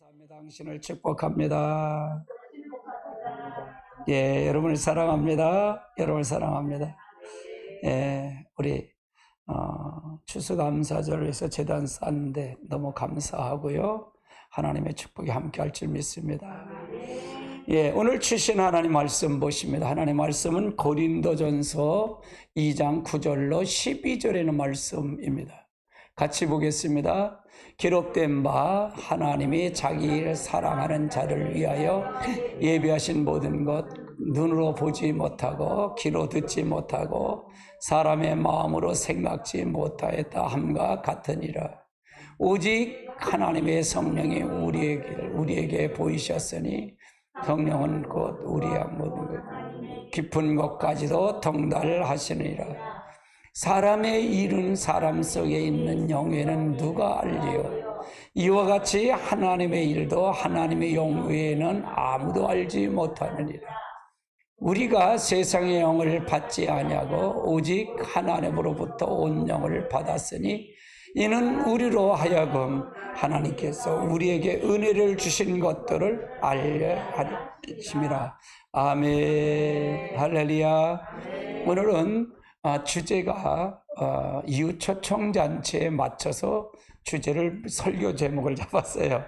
감사합니다. 당신을 축복합니다. 예, 여러분을 사랑합니다. 여러분을 사랑합니다. 예, 우리 추수감사절을 위해서 제단 쌓는데 너무 감사하고요. 하나님의 축복이 함께할 줄 믿습니다. 예, 오늘 주신 하나님 말씀 보십니다. 하나님 말씀은 고린도전서 2장 9절로 12절에 있는 말씀입니다. 같이 보겠습니다. 기록된 바 하나님이 자기를 사랑하는 자를 위하여 예비하신 모든 것 눈으로 보지 못하고 귀로 듣지 못하고 사람의 마음으로 생각지 못하였다 함과 같으니라. 오직 하나님의 성령이 우리에게 보이셨으니 성령은 곧 우리의 모든 것 깊은 것까지도 통달하시느니라. 사람의 일은 사람 속에 있는 영에는 누가 알리요? 이와 같이 하나님의 일도 하나님의 영 외에는 아무도 알지 못하느니라. 우리가 세상의 영을 받지 아니하고 오직 하나님으로부터 온 영을 받았으니 이는 우리로 하여금 하나님께서 우리에게 은혜를 주신 것들을 알려 하심이라. 아멘. 할렐루야. 오늘은 주제가 이웃 초청잔치에 맞춰서 주제를 설교 제목을 잡았어요.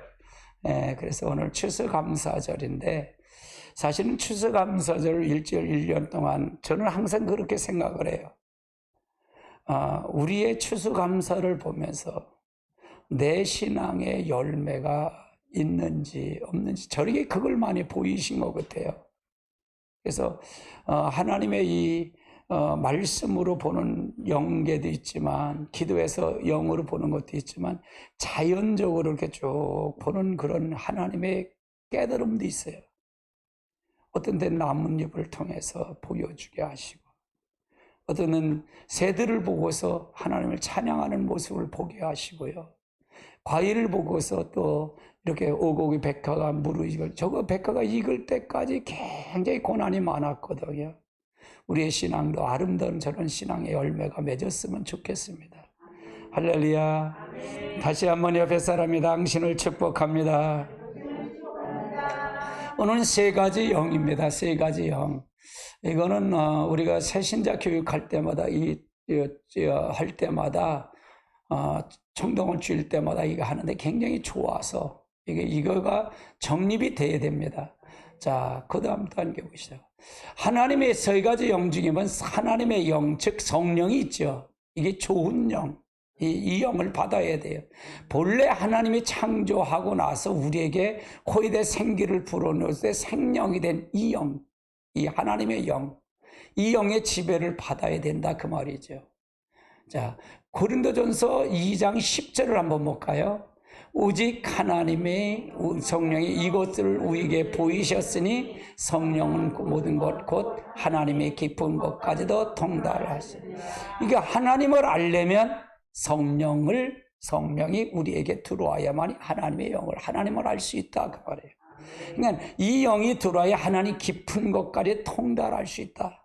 그래서 오늘 추수감사절인데 사실은 추수감사절 일주일 1년 동안 저는 항상 그렇게 생각을 해요. 우리의 추수감사를 보면서 내 신앙의 열매가 있는지 없는지 저에게 그걸 많이 보이신 것 같아요. 그래서 하나님의 이 말씀으로 보는 영계도 있지만 기도에서 영으로 보는 것도 있지만 자연적으로 이렇게 쭉 보는 그런 하나님의 깨달음도 있어요. 어떤 때는 나뭇잎을 통해서 보여주게 하시고 어떤 때는 새들을 보고서 하나님을 찬양하는 모습을 보게 하시고요. 과일을 보고서 또 이렇게 오고기 백화가 무르익을 저거 백화가 익을 때까지 굉장히 고난이 많았거든요. 우리의 신앙도 아름다운 저런 신앙의 열매가 맺었으면 좋겠습니다. 할렐루야. 다시 한번 옆에 사람이 당신을 축복합니다. 오늘은 세 가지 영입니다. 세 가지 영. 이거는 우리가 새신자 교육할 때마다 할 때마다 청동을 줄 때마다 이거 하는데 굉장히 좋아서 이거가 정립이 돼야 됩니다. 자, 그 다음 단계 보시죠. 하나님의 세 가지 영 중에는 하나님의 영, 즉 성령이 있죠. 이게 좋은 영, 이 영을 받아야 돼요. 본래 하나님이 창조하고 나서 우리에게 코이대 생기를 불어넣을 때 생명이 된 이 영, 이 하나님의 영, 이 영의 지배를 받아야 된다 그 말이죠. 자, 고린도전서 2장 10절을 한번 볼까요? 오직 하나님의 성령이 이것을 우리에게 보이셨으니 성령은 모든 것 곧 하나님의 깊은 것까지도 통달하시니. 그러니까 하나님을 알려면 성령이 우리에게 들어와야만 하나님의 영을 하나님을 알 수 있다 그 말이에요. 그러니까 이 영이 들어와야 하나님 깊은 것까지 통달할 수 있다.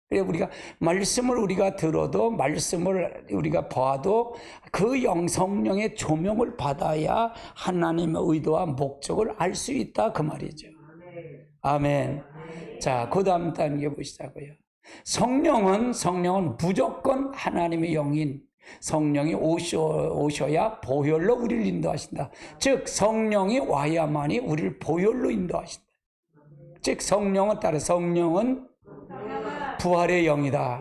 그래서 우리가 말씀을 우리가 들어도 말씀을 우리가 봐도 그 성령의 조명을 받아야 하나님의 의도와 목적을 알 수 있다 그 말이죠. 아멘. 자, 그 다음 단계 보시자고요. 성령은 무조건 하나님의 영인 성령이 오셔야 보혈로 우리를 인도하신다. 즉 성령이 와야만이 우리를 보혈로 인도하신다. 즉 성령은 부활의 영이다.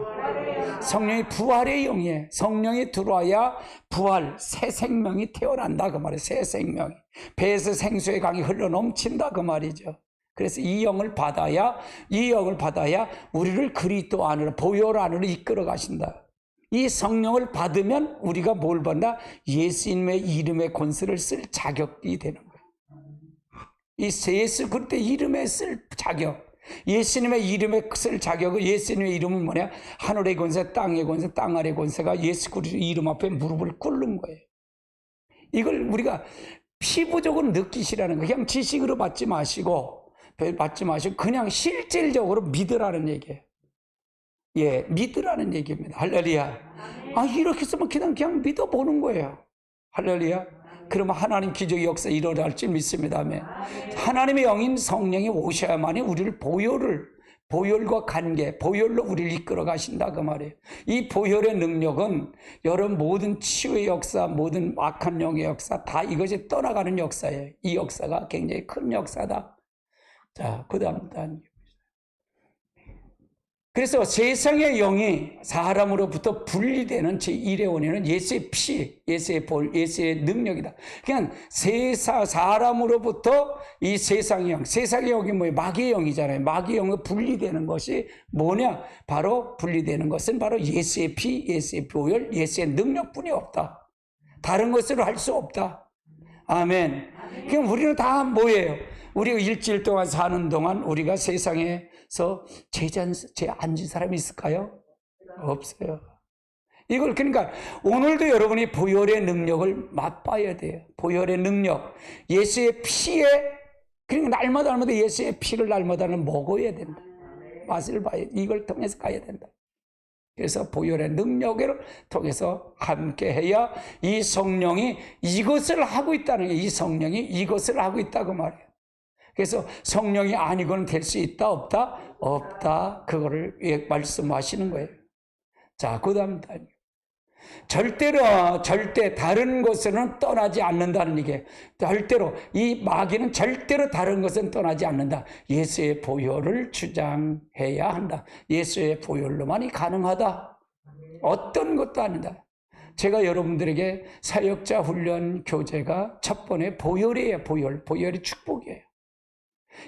성령이 부활의 영이에요. 성령이 들어와야 부활, 새 생명이 태어난다 그 말이에요. 새 생명이 배에서 생수의 강이 흘러넘친다 그 말이죠. 그래서 이 영을 받아야 우리를 그리스도 안으로 보혈 안으로 이끌어 가신다. 이 성령을 받으면 우리가 뭘 받나? 예수님의 이름의 권세를 쓸 자격이 되는 거예요. 이 예수 그때 이름에 쓸 자격, 예수님의 이름에 쓸 자격은 예수님의 이름은 뭐냐? 하늘의 권세, 땅의 권세, 땅 아래 권세가 예수 그리스도 이름 앞에 무릎을 꿇는 거예요. 이걸 우리가 피부적으로 느끼시라는 거예요. 그냥 지식으로 받지 마시고 그냥 실질적으로 믿으라는 얘기예요. 예, 믿으라는 얘기입니다. 할렐루야. 이렇게 쓰면 그냥 믿어보는 거예요. 할렐루야. 그러면 하나님 기적의 역사 일어날 줄 믿습니다. 아멘. 하나님의 영인 성령이 오셔야만이 우리를 보혈과 관계, 보혈로 우리를 이끌어 가신다 그 말이에요. 이 보혈의 능력은 여러분 모든 치유의 역사, 모든 악한 영의 역사 다 이것이 떠나가는 역사예요. 이 역사가 굉장히 큰 역사다. 자, 그 다음 단계. 그래서 세상의 영이 사람으로부터 분리되는 제1의 원인은 예수의 피, 예수의 볼, 예수의 능력이다. 그냥 사람으로부터 이 세상의 영이 뭐예요? 마귀의 영이잖아요. 마귀의 영이 분리되는 것이 뭐냐? 바로 분리되는 것은 바로 예수의 피, 예수의 보혈, 예수의 능력뿐이 없다. 다른 것으로 할 수 없다. 아멘. 그럼 우리는 다 뭐예요? 우리가 일주일 동안 사는 동안 우리가 세상에서 죄 앉은 사람이 있을까요? 없어요. 이걸 그러니까 오늘도 여러분이 보혈의 능력을 맛봐야 돼요. 보혈의 능력, 예수의 피에 그러니까 날마다 예수의 피를 날마다 먹어야 된다. 맛을 봐야 이걸 통해서 가야 된다. 그래서 보혈의 능력을 통해서 함께 해야 이 성령이 이것을 하고 있다는 거예요. 이 성령이 이것을 하고 있다고 말해요. 그래서 성령이 아니고는 될 수 있다 없다? 없다. 그거를 말씀하시는 거예요. 자, 그 다음 단계. 절대 다른 것은 떠나지 않는다는 얘기예요. 절대로 이 마귀는 절대로 다른 것은 떠나지 않는다. 예수의 보혈을 주장해야 한다. 예수의 보혈로만이 가능하다. 어떤 것도 아니다. 제가 여러분들에게 사역자 훈련 교재가 첫 번에 보혈이에요. 보혈이 축복이에요.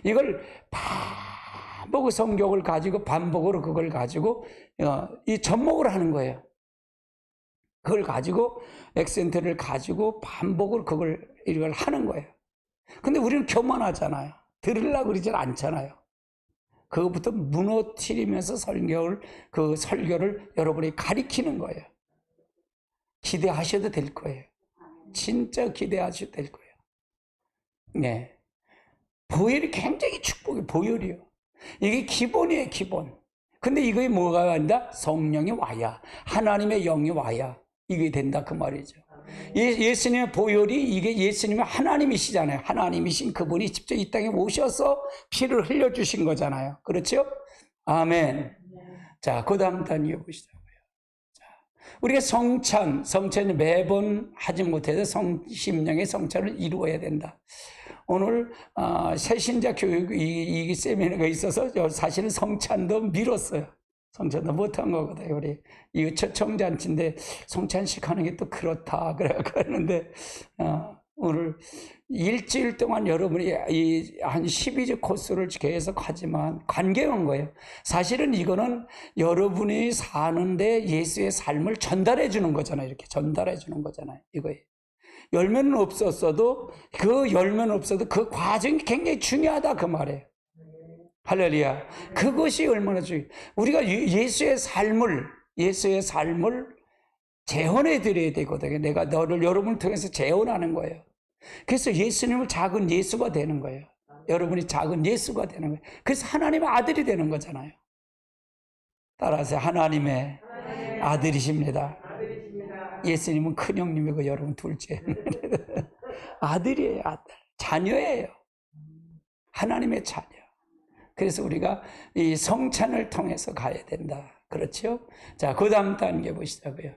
이걸 반복 성경을 가지고 반복으로 그걸 가지고 이 접목을 하는 거예요. 그걸 가지고 액센트를 가지고 반복으로 이걸 하는 거예요. 근데 우리는 교만하잖아요. 들으려고 그러질 않잖아요. 그것부터 무너뜨리면서 설교를 여러분이 가리키는 거예요. 기대하셔도 될 거예요. 진짜 기대하셔도 될 거예요. 네. 보혈이 굉장히 축복이에요. 보혈이요. 이게 기본이에요. 기본. 근데 이거에 뭐가 된다? 성령이 와야, 하나님의 영이 와야 이게 된다 그 말이죠. 예수님의 보혈이 이게 예수님은 하나님이시잖아요. 하나님이신 그분이 직접 이 땅에 오셔서 피를 흘려주신 거잖아요. 그렇죠? 아멘. 자, 그 다음 단계 보시자고요. 자, 우리가 성찬을 매번 하지 못해서 심령의 성찬을 이루어야 된다. 오늘 새신자 교육 이 세미나가 있어서 사실은 성찬도 미뤘어요. 성찬도 못한 거거든요. 우리 이 초청잔치인데 성찬식 하는 게 또 그렇다 그래갖고 하는데 오늘 일주일 동안 여러분이 한 12주 코스를 계속 하지만 관계한 거예요. 사실은 이거는 여러분이 사는데 예수의 삶을 전달해 주는 거잖아요. 이렇게 전달해 주는 거잖아요. 이거예요. 열매는 없었어도 그 과정이 굉장히 중요하다 그 말이에요. 할렐루야. 그것이 얼마나 중요해요. 우리가 예수의 삶을 재현해 드려야 되거든요. 내가 여러분을 통해서 재현하는 거예요. 그래서 예수님을 작은 예수가 되는 거예요. 여러분이 작은 예수가 되는 거예요. 그래서 하나님의 아들이 되는 거잖아요. 따라서 하나님의 아들이십니다. 예수님은 큰형님이고 여러분 둘째. 아들이에요. 아들. 자녀예요. 하나님의 자녀. 그래서 우리가 이 성찬을 통해서 가야 된다. 그렇죠? 자, 그 다음 단계 보시자고요.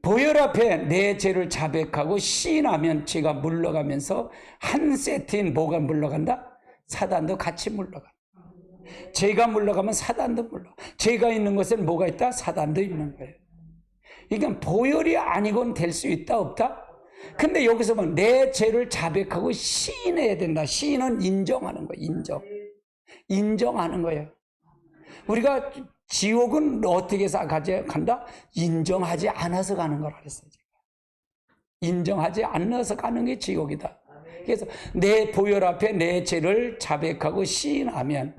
보혈 앞에 내 죄를 자백하고 시인하면 죄가 물러가면서 한 세트인 뭐가 물러간다? 사단도 같이 물러간다. 죄가 물러가면 사단도 물러가. 죄가 있는 것은 뭐가 있다? 사단도 있는 거예요. 그러니까 보혈이 아니곤 될 수 있다 없다? 근데 여기서 보면 내 죄를 자백하고 시인해야 된다. 시인은 인정하는 거예요. 인정하는 거예요. 우리가 지옥은 어떻게 해서 간다? 인정하지 않아서 가는 거라 그랬어요. 인정하지 않아서 가는 게 지옥이다. 그래서 내 보혈 앞에 내 죄를 자백하고 시인하면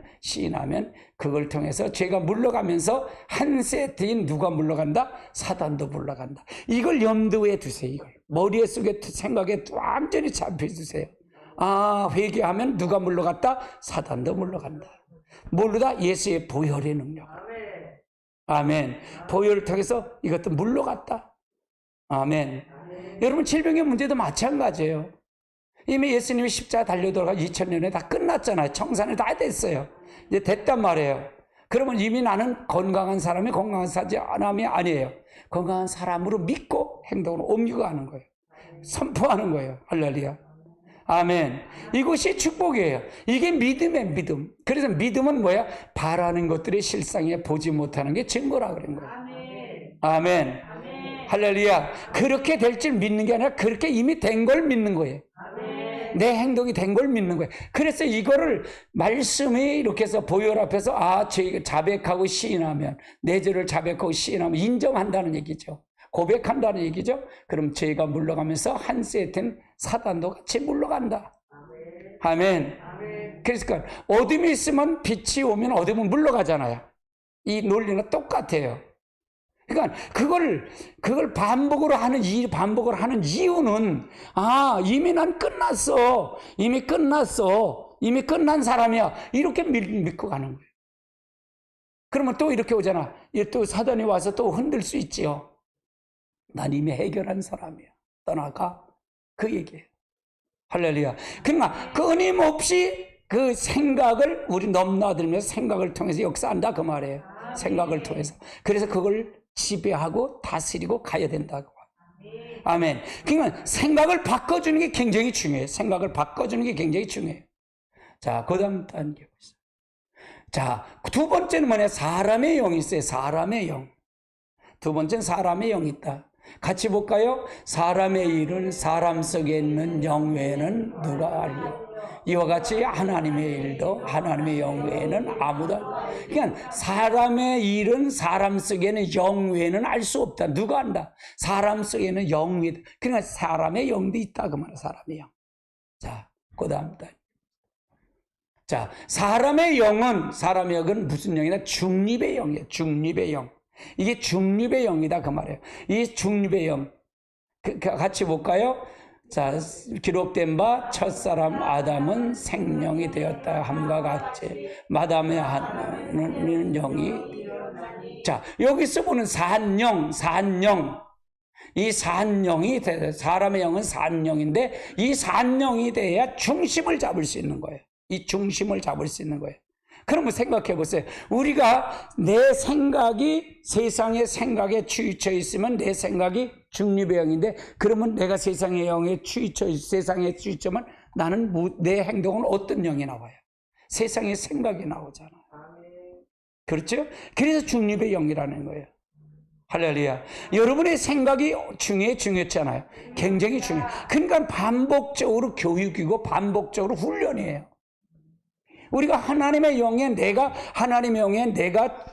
그걸 통해서 죄가 물러가면서 한 세트인 누가 물러간다? 사단도 물러간다. 이걸 염두에 두세요. 이걸 머리에 속에 생각에 완전히 잡혀주세요. 회개하면 누가 물러갔다? 사단도 물러간다. 모르다? 예수의 보혈의 능력. 아멘. 보혈을 통해서 이것도 물러갔다. 아멘. 여러분 질병의 문제도 마찬가지예요. 이미 예수님이 십자가 달려 돌아가 2000년에 다 끝났잖아요. 청산이 다 됐어요. 이제 됐단 말이에요. 그러면 이미 나는 건강한 사람이 건강한 사람이 아니에요. 건강한 사람으로 믿고 행동으로 옮겨가는 거예요. 선포하는 거예요. 할렐루야. 아멘. 이것이 축복이에요. 이게 믿음의 믿음. 그래서 믿음은 뭐야? 바라는 것들이 실상에 보지 못하는 게 증거라 그런 거예요. 아멘. 할렐루야. 그렇게 될 줄 믿는 게 아니라 그렇게 이미 된 걸 믿는 거예요. 내 행동이 된 걸 믿는 거예요. 그래서 이거를 말씀이 이렇게 해서 보혈 앞에서 저희가 자백하고 시인하면, 내 죄를 자백하고 시인하면 인정한다는 얘기죠. 고백한다는 얘기죠. 그럼 죄가 물러가면서 한 세트는 사단도 같이 물러간다. 아멘. 그래서 어둠이 있으면 빛이 오면 어둠은 물러가잖아요. 이 논리는 똑같아요. 그러니까 그걸 반복을 하는 이유는 이미 난 끝났어. 이미 끝났어. 이미 끝난 사람이야. 이렇게 믿고 가는 거예요. 그러면 또 이렇게 오잖아. 또 사단이 와서 또 흔들 수 있지요. 난 이미 해결한 사람이야. 떠나가. 그 얘기예요. 할렐루야. 그러나 끊임없이 그 생각을 우리 넘나들면서 생각을 통해서 역사한다 그 말이에요. 생각을 통해서. 그래서 그걸 지배하고 다스리고 가야 된다고. 아멘. 그러니까 생각을 바꿔주는 게 굉장히 중요해요. 생각을 바꿔주는 게 굉장히 중요해요. 자, 그 다음 단계 보세요. 자, 두 번째는 뭐냐? 사람의 영이 있어요. 사람의 영. 두 번째는 사람의 영이 있다. 같이 볼까요? 사람의 일을 사람 속에 있는 영 외에는 누가 알려? 이와 같이 하나님의 일도 하나님의 영 외에는 아무도 알려. 그러니까 사람의 일은 사람 속에는 영 외에는 알 수 없다. 누가 안다? 사람 속에는 영이. 그러니까 사람의 영도 있다 그 말이야. 사람의 영. 자, 그 다음 단. 자, 사람의 영은 무슨 영이다? 중립의 영이에요. 중립의 영. 이게 중립의 영이다 그 말이에요. 이 중립의 영 같이 볼까요? 자, 기록된 바 첫사람 아담은 생명이 되었다 함과 같이 마담의 하나는 영이. 자, 여기서 보는 산영 이 산영이 사람의 영은 산영인데 이 산영이 돼야 중심을 잡을 수 있는 거예요. 이 중심을 잡을 수 있는 거예요. 그러면 생각해 보세요. 우리가 내 생각이 세상의 생각에 치우쳐 있으면 내 생각이 중립의 영인데, 그러면 내가 세상의 영에 세상에 치우쳐면 나는 내 행동은 어떤 영이 나와요? 세상의 생각이 나오잖아요. 그렇죠? 그래서 중립의 영이라는 거예요. 할렐루야. 여러분의 생각이 중요했잖아요. 굉장히 중요해요. 그러니까 반복적으로 교육이고 반복적으로 훈련이에요. 우리가 하나님의 영에 내가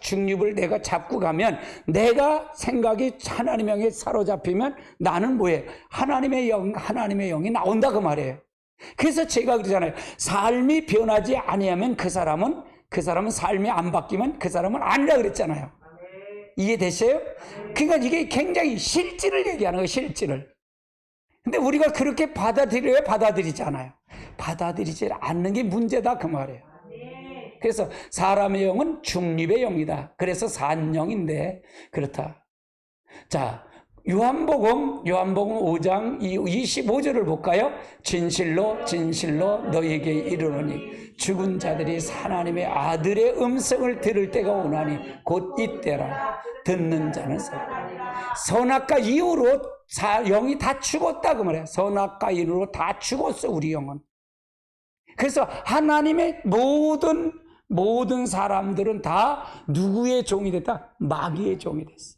중립을 내가 잡고 가면, 내가 생각이 하나님의 영에 사로잡히면 나는 뭐예요? 하나님의 영이 나온다 그 말이에요. 그래서 제가 그러잖아요. 삶이 변하지 아니하면 그 사람은 삶이 안 바뀌면 그 사람은 아니라 그랬잖아요. 이해되세요? 그러니까 이게 굉장히 실질을 얘기하는 거예요. 실질을. 근데 우리가 그렇게 받아들여야 받아들이잖아요. 받아들이지 않는 게 문제다 그 말이에요. 그래서 사람의 영은 중립의 영이다. 그래서 산영인데 그렇다. 자, 요한복음 5장 25절을 볼까요? 진실로 너희에게 이르노니 죽은 자들이 하나님의 아들의 음성을 들을 때가 오나니 곧 이때라. 듣는 자는 선악과 이후로 영이 다 죽었다 그 말이에요. 선악과 이후로 다 죽었어 우리 영은. 그래서 하나님의 모든 사람들은 다 누구의 종이 됐다? 마귀의 종이 됐어.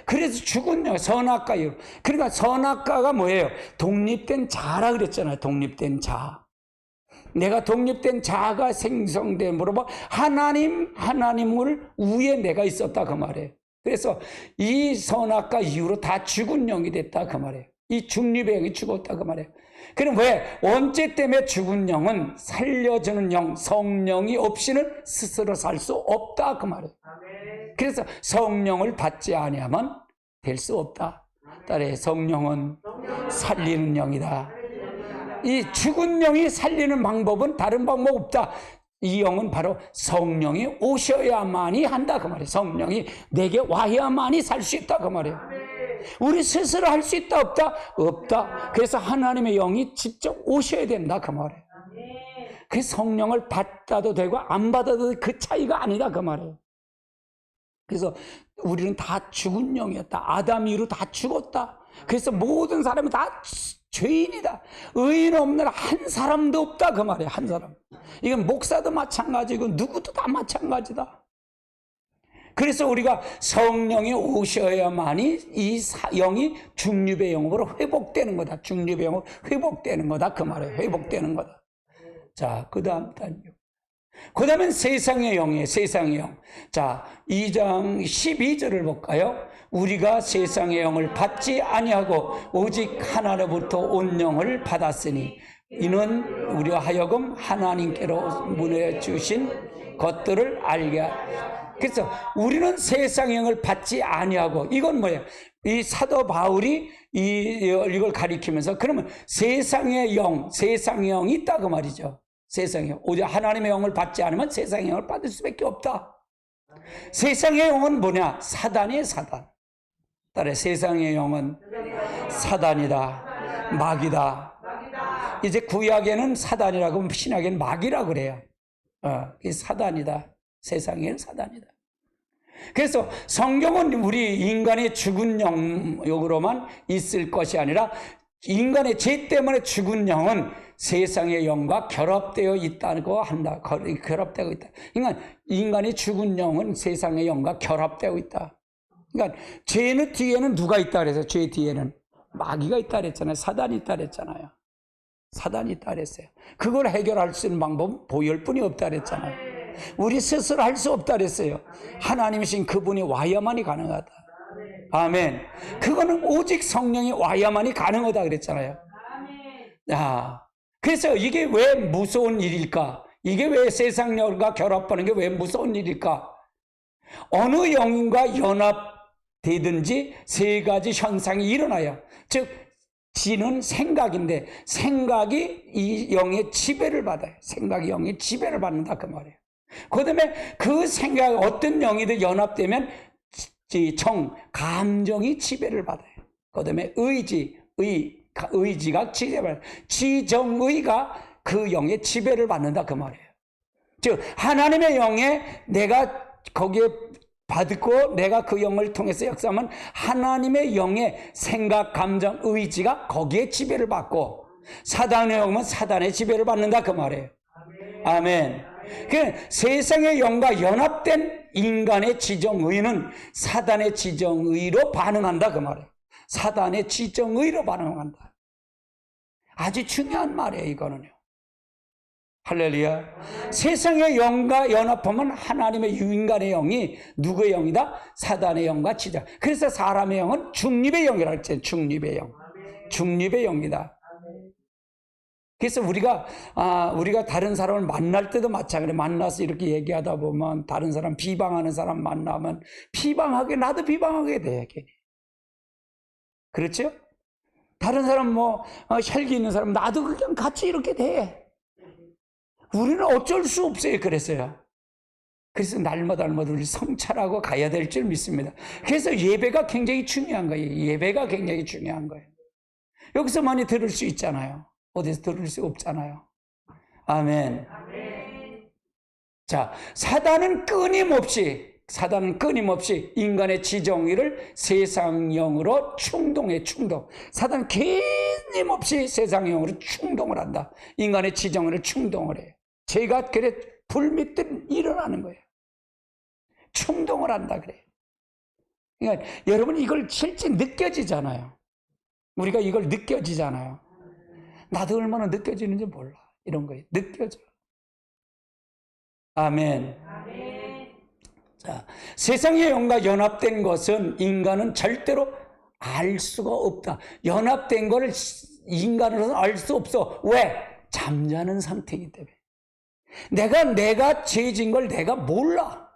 그래서 죽은 영, 선악과 이후. 그러니까 선악과가 뭐예요? 독립된 자라 그랬잖아요. 독립된 자. 내가 독립된 자가 생성됨으로 하나님을 위에 내가 있었다 그 말이에요. 그래서 이 선악과 이후로 다 죽은 영이 됐다 그 말이에요. 이 중립의 영이 죽었다 그 말이에요. 그럼 왜? 원죄 때문에 죽은 영은 살려주는 영, 성령이 없이는 스스로 살 수 없다 그 말이에요. 그래서 성령을 받지 아니하면 될 수 없다. 따라해, 성령은 살리는 영이다. 이 죽은 영이 살리는 방법은 다른 방법 없다. 이 영은 바로 성령이 오셔야만이 한다 그 말이에요. 성령이 내게 와야만이 살 수 있다 그 말이에요. 우리 스스로 할 수 있다 없다? 없다. 그래서 하나님의 영이 직접 오셔야 된다 그 말이에요. 그 성령을 받아도 되고 안 받아도 그 차이가 아니다 그 말이에요. 그래서 우리는 다 죽은 영이었다. 아담 이후로 다 죽었다. 그래서 모든 사람은 다 죄인이다. 의인 없는 한 사람도 없다 그 말이에요. 한 사람. 이건 목사도 마찬가지고 누구도 다 마찬가지다. 그래서 우리가 성령이 오셔야만이 이 영이 중립의 영으로 회복되는 거다. 중립의 영으로 회복되는 거다 그 말이에요. 회복되는 거다. 자, 그 다음엔 세상의 영이에요. 세상의 영. 자, 2장 12절을 볼까요? 우리가 세상의 영을 받지 아니하고 오직 하나로부터 온 영을 받았으니 이는 우리와 하여금 하나님께로 문해 주신 것들을 알게 그래서 우리는 세상의 영을 받지 아니하고 이건 뭐예요? 이 사도 바울이 이걸 가리키면서 그러면 세상의 영이 있다 그 말이죠. 세상의 영. 오직 하나님의 영을 받지 않으면 세상의 영을 받을 수밖에 없다. 세상의 영은 뭐냐? 사단이에요, 사단. 따라 세상의 영은 사단이다. 마귀다. 이제 구약에는 사단이라고 신약에는 마귀라고 그래요. 이 사단이다. 세상에는 사단이다. 그래서 성경은 우리 인간의 죽은 영으로만 있을 것이 아니라 인간의 죄 때문에 죽은 영은 세상의 영과 결합되어 있다고 한다. 결합되고 있다. 그러니까 인간의 죽은 영은 세상의 영과 결합되어 있다. 그러니까 죄는 뒤에는 누가 있다 그래서 죄 뒤에는 마귀가 있다 그랬잖아요. 사단이 있다 그랬잖아요. 사단이 있다 그랬어요. 그걸 해결할 수 있는 방법은 보혈뿐이 없다 그랬잖아요. 우리 스스로 할 수 없다 그랬어요. 하나님이신 그분이 와야만이 가능하다. 아멘. 그거는 오직 성령이 와야만이 가능하다 그랬잖아요. 야, 그래서 이게 왜 무서운 일일까? 이게 왜 세상 영과 결합하는 게 왜 무서운 일일까? 어느 영과 연합되든지 세 가지 현상이 일어나요. 즉 지는 생각인데 생각이 이 영의 지배를 받아요. 생각이 영의 지배를 받는다 그 말이에요. 그 다음에 그 생각 어떤 영이든 연합되면 감정이 지배를 받아요. 그 다음에 의지가 지배를 받아요. 지정의가 그 영의 지배를 받는다 그 말이에요. 즉 하나님의 영에 내가 거기에 받고 내가 그 영을 통해서 역사하면 하나님의 영의 생각, 감정, 의지가 거기에 지배를 받고 사단의 영은 사단의 지배를 받는다 그 말이에요. 아멘. 그 세상의 영과 연합된 인간의 지정의는 사단의 지정의로 반응한다 그 말이에요. 사단의 지정의로 반응한다. 아주 중요한 말이에요 이거는요. 할렐루야. 세상의 영과 연합하면 하나님의 인간의 영이 누구의 영이다? 사단의 영과 지정. 그래서 사람의 영은 중립의 영이라고 했잖아요. 중립의 영. 중립의 영이다. 그래서 우리가 다른 사람을 만날 때도 마찬가지로 만나서 이렇게 얘기하다 보면 다른 사람 비방하는 사람 만나면 나도 비방하게 돼. 그렇죠? 다른 사람 혈기 있는 사람 나도 그냥 같이 이렇게 돼. 우리는 어쩔 수 없어요. 그래서 날마다 우리 성찰하고 가야 될 줄 믿습니다. 그래서 예배가 굉장히 중요한 거예요. 예배가 굉장히 중요한 거예요. 여기서 많이 들을 수 있잖아요. 어디서 들을 수 없잖아요. 아멘. 자, 사단은 끊임없이 인간의 지정의를 세상영으로 충동. 사단은 끊임없이 세상영으로 충동을 한다. 인간의 지정의를 충동을 해요. 죄가 그래 불밑듯 일어나는 거예요. 충동을 한다 그래요. 그러니까 여러분 이걸 실제 느껴지잖아요. 우리가 이걸 느껴지잖아요. 나도 얼마나 느껴지는지 몰라. 이런 거예요. 느껴져. 아멘. 자, 세상의 영과 연합된 것은 인간은 절대로 알 수가 없다. 연합된 걸 인간으로는 알 수 없어. 왜? 잠자는 상태이기 때문에. 내가 죄진 걸 내가 몰라.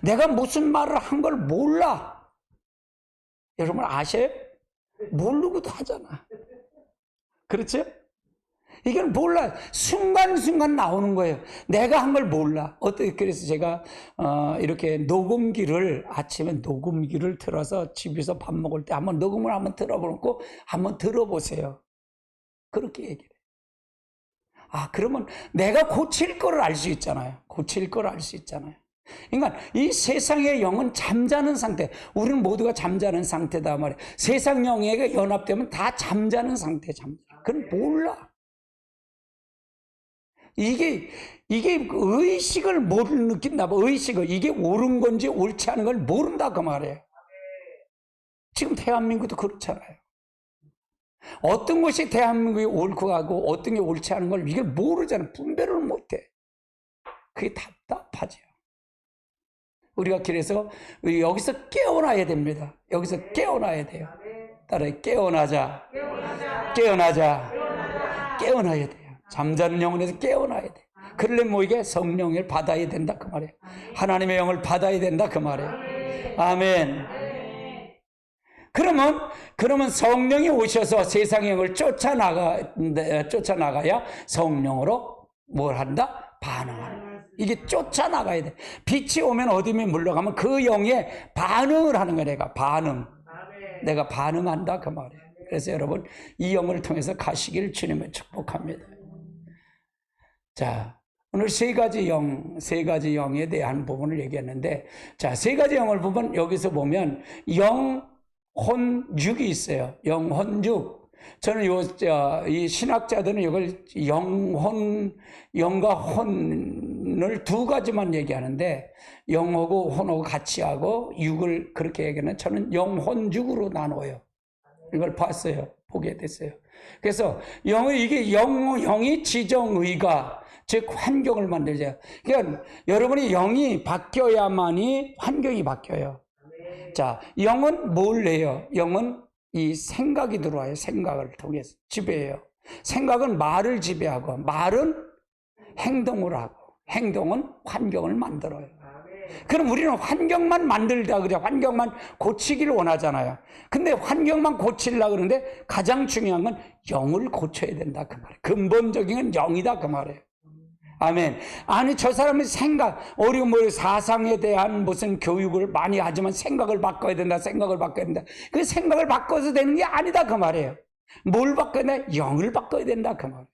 내가 무슨 말을 한 걸 몰라. 여러분 아셔요? 모르고도 하잖아. 그렇죠? 이걸 몰라. 순간순간 나오는 거예요. 내가 한 걸 몰라. 그래서 제가, 이렇게 아침에 녹음기를 틀어서 집에서 밥 먹을 때 녹음을 한번 틀어보고 한번 들어보세요. 그렇게 얘기를 해요. 그러면 내가 고칠 거를 알 수 있잖아요. 고칠 거를 알 수 있잖아요. 그러니까 이 세상의 영은 잠자는 상태. 우리는 모두가 잠자는 상태다 말이에요. 세상 영에게 연합되면 다 잠자는 상태, 그건 몰라. 이게 의식을 못 느낀다. 의식을, 이게 옳은 건지 옳지 않은 걸 모른다, 그 말이에요. 지금 대한민국도 그렇잖아요. 어떤 것이 대한민국이 옳고 하고 어떤 게 옳지 않은 걸 이걸 모르잖아요. 분별을 못해. 그게 답답하죠. 우리가 그래서 여기서 깨어나야 됩니다. 여기서 깨어나야 돼요. 따라해, 깨어나자. 깨어나야 돼요. 잠자는 영혼에서 깨어나야 돼요. 그러려면 이게 성령을 받아야 된다, 그 말이에요. 하나님의 영을 받아야 된다, 그 말이에요. 아멘. 그러면 성령이 오셔서 세상의 영을 쫓아나가야 성령으로 뭘 한다? 반응한다. 이게 쫓아나가야 돼. 빛이 오면 어둠이 물러가면 그 영에 반응을 하는 거야. 내가 반응한다, 그 말이에요. 그래서 여러분, 이 영을 통해서 가시기를 주님을 축복합니다. 자, 오늘 세 가지 영에 대한 부분을 얘기했는데, 자, 세 가지 영을 보면, 여기서 보면 영, 혼, 육이 있어요. 영, 혼, 육. 저는 이 신학자들은 이걸 영과 혼을 두 가지만 얘기하는데, 영하고 혼하고 같이 하고 육을 그렇게 얘기하는, 저는 영, 혼, 육으로 나눠요. 이걸 보게 됐어요. 그래서 이게 영이 지정의가, 즉 환경을 만들죠. 그러니까 여러분이 영이 바뀌어야만이 환경이 바뀌어요. 자, 영은 뭘 해요? 영은 이 생각이 들어와요. 생각을 통해서 지배해요. 생각은 말을 지배하고, 말은 행동을 하고, 행동은 환경을 만들어요. 그럼 우리는 환경만 만들다 그래. 환경만 고치기를 원하잖아요. 근데 환경만 고치려고 그러는데 가장 중요한 건 영을 고쳐야 된다, 그 말이에요. 근본적인 건 영이다, 그 말이에요. 아멘. 아니, 저 사람은 사상에 대한 무슨 교육을 많이 하지만 생각을 바꿔야 된다. 그 생각을 바꿔서 되는 게 아니다, 그 말이에요. 뭘 바꿔야 돼? 영을 바꿔야 된다, 그 말이에요.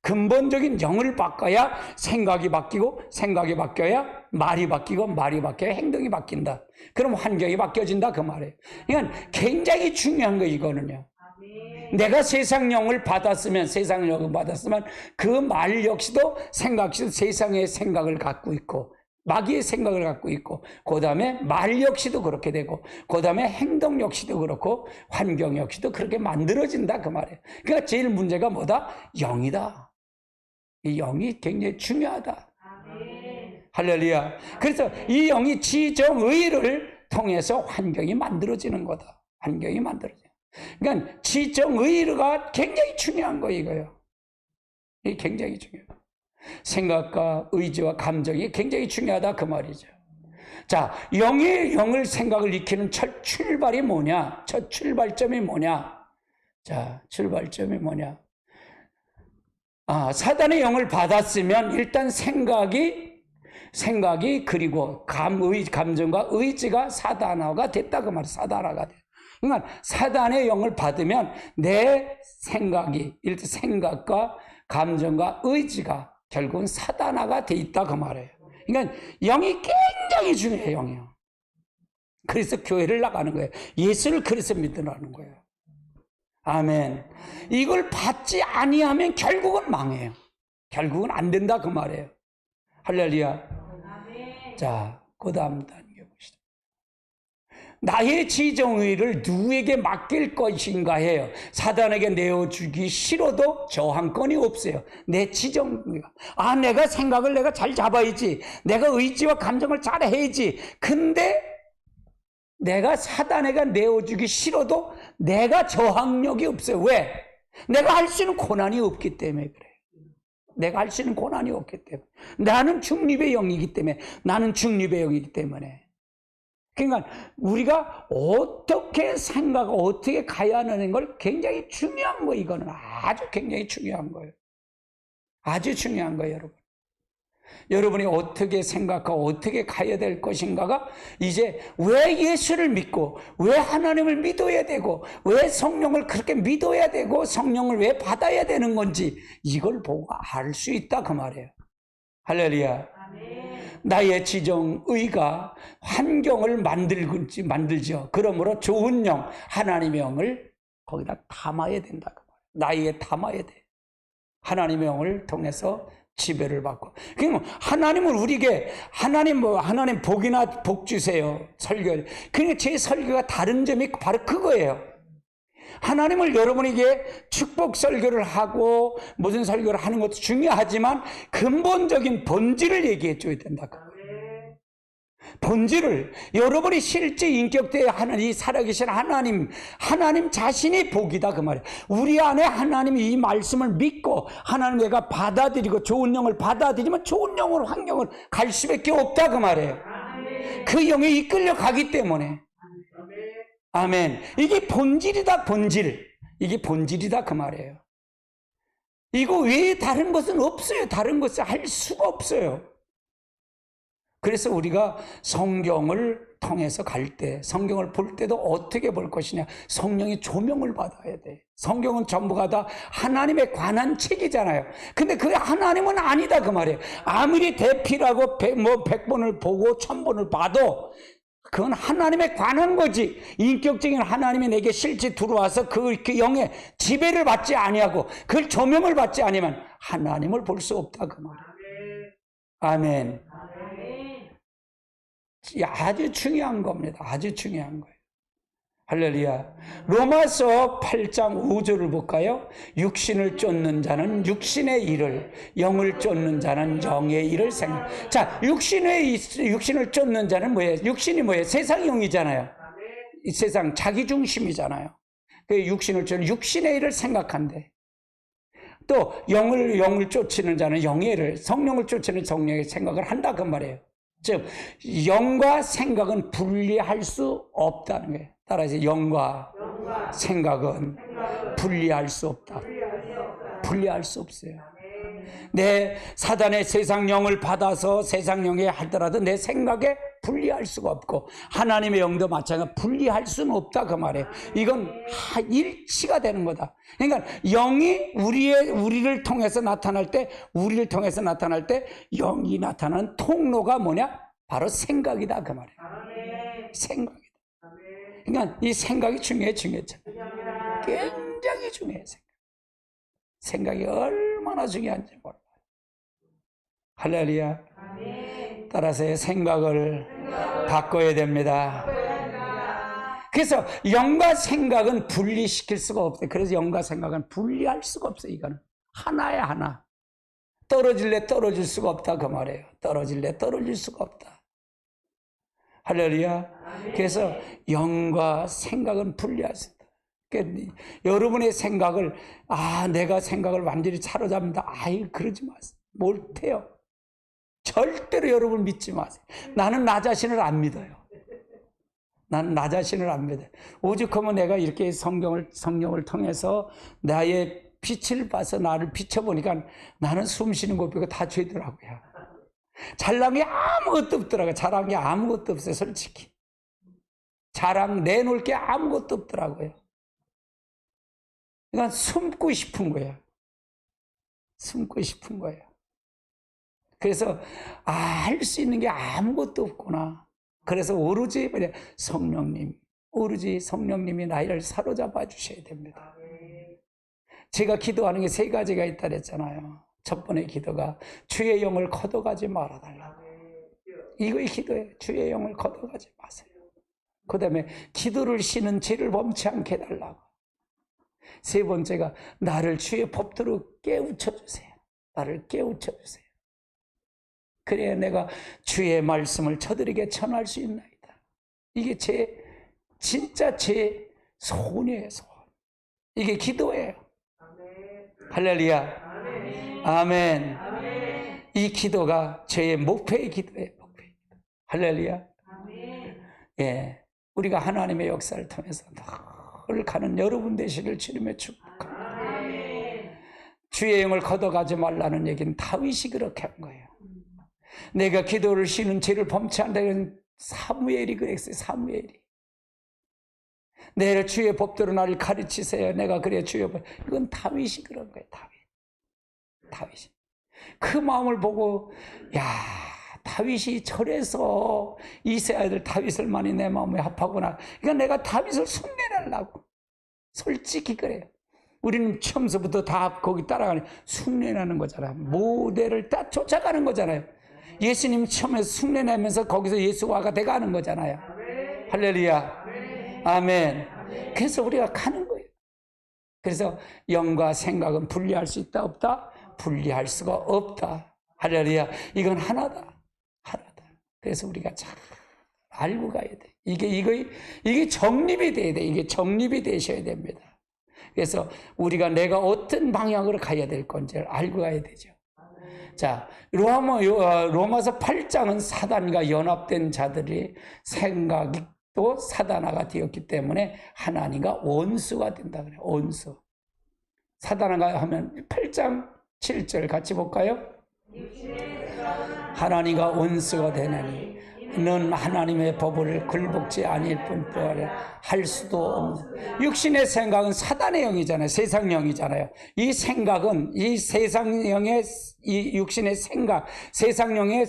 근본적인 영을 바꿔야 생각이 바뀌고, 생각이 바뀌어야 말이 바뀌고, 말이 바뀌어야 행동이 바뀐다. 그럼 환경이 바뀌어진다, 그 말이에요. 그러니까 굉장히 중요한 거, 이거는요. 내가 세상 영을 받았으면 그 말 역시도 세상의 생각을 갖고 있고, 마귀의 생각을 갖고 있고, 그 다음에 말 역시도 그렇게 되고, 그 다음에 행동 역시도 그렇고, 환경 역시도 그렇게 만들어진다, 그 말이에요. 그러니까 제일 문제가 뭐다? 영이다. 이 영이 굉장히 중요하다. 할렐루야. 그래서 이 영이 지정의를 통해서 환경이 만들어지는 거다. 환경이 만들어져. 그러니까 지정의가 굉장히 중요한 거, 이거예요. 이게 굉장히 중요해요. 생각과 의지와 감정이 굉장히 중요하다, 그 말이죠. 자, 영을 생각을 익히는 첫 출발이 뭐냐? 첫 출발점이 뭐냐? 자, 출발점이 뭐냐? 사단의 영을 받았으면 일단 생각이 그리고 감정과 의지가 사단화가 됐다, 그 말이에요. 사단화가 돼. 그러니까 사단의 영을 받으면 내 생각과 감정과 의지가 결국은 사단화가 돼 있다, 그 말이에요. 그러니까 영이 굉장히 중요해요, 영이요. 그래서 교회를 나가는 거예요. 예수를 그래서 믿으라는 거예요. 아멘. 이걸 받지 아니하면 결국은 망해요. 결국은 안 된다, 그 말이에요. 할렐루야. 자, 그 다음 단계 봅시다. 나의 지정의를 누구에게 맡길 것인가 해요. 사단에게 내어주기 싫어도 저항권이 없어요. 내 지정의가. 내가 생각을 내가 잘 잡아야지. 내가 의지와 감정을 잘 해야지. 근데 내가 사단에게 내어주기 싫어도 내가 저항력이 없어요. 왜? 내가 할 수 있는 고난이 없기 때문에 그래요. 내가 할 수 있는 고난이 없기 때문에. 나는 중립의 영이기 때문에. 그러니까 우리가 어떻게 어떻게 가야 하는 걸 굉장히 중요한 거예요. 이거는 아주 굉장히 중요한 거예요. 아주 중요한 거예요, 여러분. 여러분이 어떻게 생각하고 어떻게 가야 될 것인가가 이제 왜 예수를 믿고 왜 하나님을 믿어야 되고 왜 성령을 그렇게 믿어야 되고 성령을 왜 받아야 되는 건지 이걸 보고 알 수 있다 그 말이에요. 할렐루야. 나의 지정의가 환경을 만들죠. 그러므로 좋은 영, 하나님의 영을 거기다 담아야 된다 그 말이에요. 나에게 담아야 돼. 하나님의 영을 통해서 지배를 받고. 그러니까 하나님은 우리에게 하나님 복이나 복 주세요. 설교. 그러니까 제 설교가 다른 점이 바로 그거예요. 하나님을 여러분에게 축복 설교를 하고 무슨 설교를 하는 것도 중요하지만 근본적인 본질을 얘기해 줘야 된다. 본질을 여러분이 실제 인격대에 하는 이 살아계신 하나님 자신이 복이다 그 말이에요. 우리 안에 하나님이 이 말씀을 믿고 하나님 내가 받아들이고 좋은 영을 받아들이면 좋은 영으로 환경을 갈 수밖에 없다 그 말이에요. 그 영에 이끌려 가기 때문에. 아멘. 이게 본질이다 본질. 이게 본질이다 그 말이에요. 이거 외에 다른 것은 없어요. 다른 것을 할 수가 없어요. 그래서 우리가 성경을 통해서 갈 때, 성경을 볼 때도 어떻게 볼 것이냐. 성령의 조명을 받아야 돼. 성경은 전부가 다 하나님에 관한 책이잖아요. 근데 그 하나님은 아니다 그 말이에요. 아무리 대피라고 100번을 보고 1000번을 봐도 그건 하나님에 관한 거지. 인격적인 하나님이 내게 실제 들어와서 그 영의 지배를 받지 아니하고 그 조명을 받지 아니면 하나님을 볼 수 없다 그 말이에요. 아멘. 아주 중요한 겁니다. 아주 중요한 거예요. 할렐루야. 로마서 8장 5절을 볼까요? 육신을 쫓는 자는 육신의 일을, 영을 쫓는 자는 영의 일을 생각. 자, 육신을 쫓는 자는 뭐예요? 육신이 뭐예요? 세상 영이잖아요. 이 세상 자기 중심이잖아요. 그 육신을 쫓는 육신의 일을 생각한대. 또 영을 쫓는 자는 영의 일을, 성령을 쫓는 성령의 생각을 한다 그 말이에요. 즉 영과 생각은 분리할 수 없다는 거예요. 따라서 영과 생각은 분리할 수 없다. 분리할 수 없어요. 내 사단의 세상 영을 받아서 세상 영에 하더라도 내 생각에 분리할 수가 없고 하나님의 영도 마찬가지로 분리할 수는 없다 그 말이에요. 이건 일치가 되는 거다. 그러니까 영이 우리를 통해서 나타날 때 영이 나타나는 통로가 뭐냐? 바로 생각이다 그 말이에요. 생각이다. 그러니까 이 생각이 중요했죠. 굉장히 중요해요. 생각이 얼마나 중요한지 몰라요. 할렐루야. 따라서 생각을 바꿔야 됩니다. 그래서 영과 생각은 분리시킬 수가 없어요. 그래서 영과 생각은 분리할 수가 없어요. 이거는 하나야 하나. 떨어질래 떨어질 수가 없다 그 말이에요. 떨어질래 떨어질 수가 없다. 할렐루야. 그래서 영과 생각은 분리할 수 있다. 그러니까 여러분의 생각을 내가 생각을 완전히 사로잡는다. 그러지 마세요. 못해요. 절대로 여러분 믿지 마세요. 나는 나 자신을 안 믿어요. 나는 나 자신을 안 믿어요. 오죽하면 내가 이렇게 성령을 통해서 나의 빛을 봐서 나를 비춰보니까 나는 숨 쉬는 것 빼고 다 죄더라고요. 잘난 게 아무것도 없더라고요. 잘한 게 아무것도 없어요. 솔직히. 자랑 내놓을 게 아무것도 없더라고요. 그러니까 숨고 싶은 거예요. 숨고 싶은 거예요. 그래서 할 수 있는 게 아무것도 없구나. 그래서 오로지 성령님이 나를 사로잡아 주셔야 됩니다. 제가 기도하는 게 3가지가 있다 그랬잖아요. 첫 번째 기도가 주의 영을 걷어가지 말아달라고. 이거의 기도예요. 주의 영을 걷어가지 마세요. 그 다음에 기도를 쉬는 죄를 범치 않게 해달라고. 3번째가 나를 주의 법도로 깨우쳐주세요. 나를 깨우쳐주세요. 그래야 내가 주의 말씀을 저들에게 전할 수 있나이다. 이게 진짜 제 소원이에요. 소원. 이게 기도예요. 할렐루야. 아멘. 이 기도가 저의 목표의 기도예요. 할렐루야. 예, 우리가 하나님의 역사를 통해서 늘 가는 여러분 되시길 주님의 축복합니다. 주의 영을 걷어가지 말라는 얘기는 다윗이 그렇게 한 거예요. 내가 기도를 쉬는 죄를 범치 않다는 사무엘이 그랬어요. 사무엘이. 내 주의 법대로 나를 가르치세요. 내가 그래 주의 법. 이건 다윗이 그런 거예요. 다윗이. 그 마음을 보고 야, 다윗이 저래서 이세 아들 다윗을 많이 내 마음에 합하구나. 그러니까 내가 다윗을 흉내내려고. 솔직히 그래요. 우리는 처음서부터 다 거기 따라가는 흉내내는 거잖아요. 모델을 다 쫓아가는 거잖아요. 예수님 처음에 흉내내면서 거기서 예수화가 돼가는 거잖아요. 할렐루야. 아멘. 그래서 우리가 가는 거예요. 그래서 영과 생각은 분리할 수 있다 없다? 분리할 수가 없다. 할렐루야. 이건 하나다. 그래서 우리가 잘 알고 가야 돼. 이게 정립이 돼야 돼. 이게 정립이 되셔야 됩니다. 그래서 우리가 내가 어떤 방향으로 가야 될 건지를 알고 가야 되죠. 자, 로마서 8장은 사단과 연합된 자들이 생각이 또 사단화가 되었기 때문에 하나님과 원수가 된다 그래요. 원수. 사단화가 하면 8장 7절 같이 볼까요? 하나님과 원수가 되나니 넌 하나님의 법을 굴복지 아닐 뿐더러 할 수도 없는. 육신의 생각은 사단의 영이잖아요. 세상 영이잖아요. 이 생각은 이 세상 영의 이 육신의 생각, 세상 영의